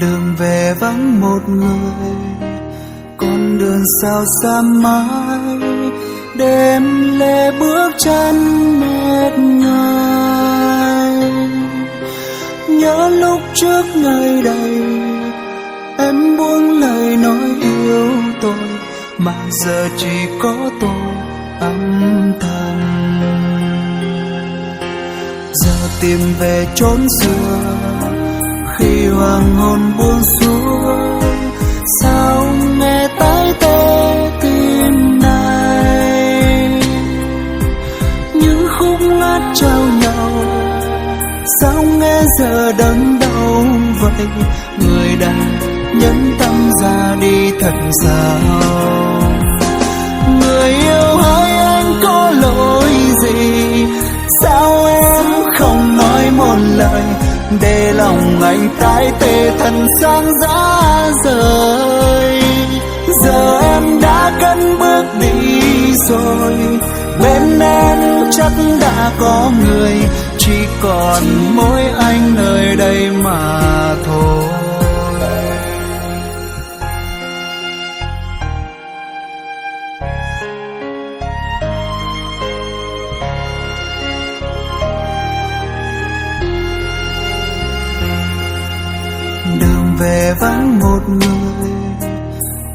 Đường về vắng một người, con đường sao xa mãi, đêm lê bước chân mệt nhoài. Nhớ lúc trước ngày đầy, em buông lời nói yêu tôi, mà giờ chỉ có tôi âm thầm. Giờ tìm về chốn xưa, khi hoàng hôn buông xuống, sao nghe tái tê tim này. Những khúc hát trao nhau, sao nghe giờ đớn đau vậy. Người đã nhẫn tâm ra đi thật sao. Người yêu hỡi anh có lỗi gì, sao em không nói một lời, để lòng anh tái tê thân sang giá rời. Giờ em đã cất bước đi rồi, bên em chắc đã có người, chỉ còn mỗi anh nơi đây mà thôi. Đường về vắng một người,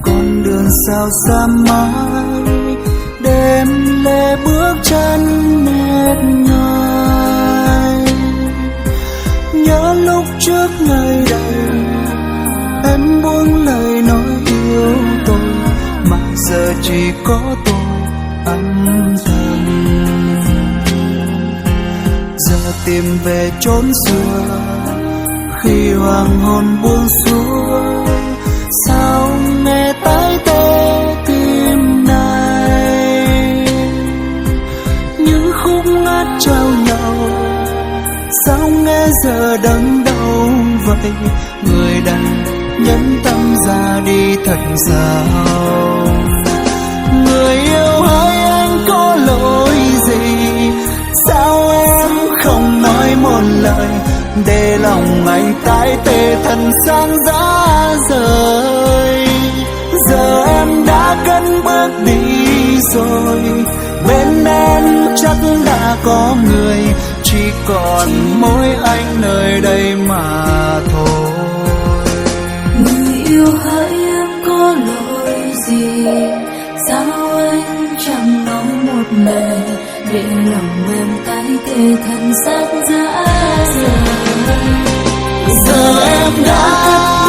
con đường sao xa mãi, đêm lê bước chân mệt nhoài. Nhớ lúc trước ngày đầy, em buông lời nói yêu tôi, mà giờ chỉ có tôi âm thầm. Giờ tìm về chốn xưa, khi hoàng hôn buông xuống, sao nghe tái tê tim này. Những khúc hát trao nhau, sao nghe giờ đớn đau vậy. Người đã nhẫn tâm ra đi thật sao. Người yêu hỡi anh có lỗi gì, sao em không nói một lời, để lòng anh tái tê thân sang giá rời. Giờ em đã cất bước đi rồi, bên em chắc đã có người, chỉ còn mỗi anh nơi đây mà thôi. Người yêu hỡi em có lỗi gì, sao anh chẳng nói một lời, để lòng em tái tê thân xác giá rời. Giờ em đã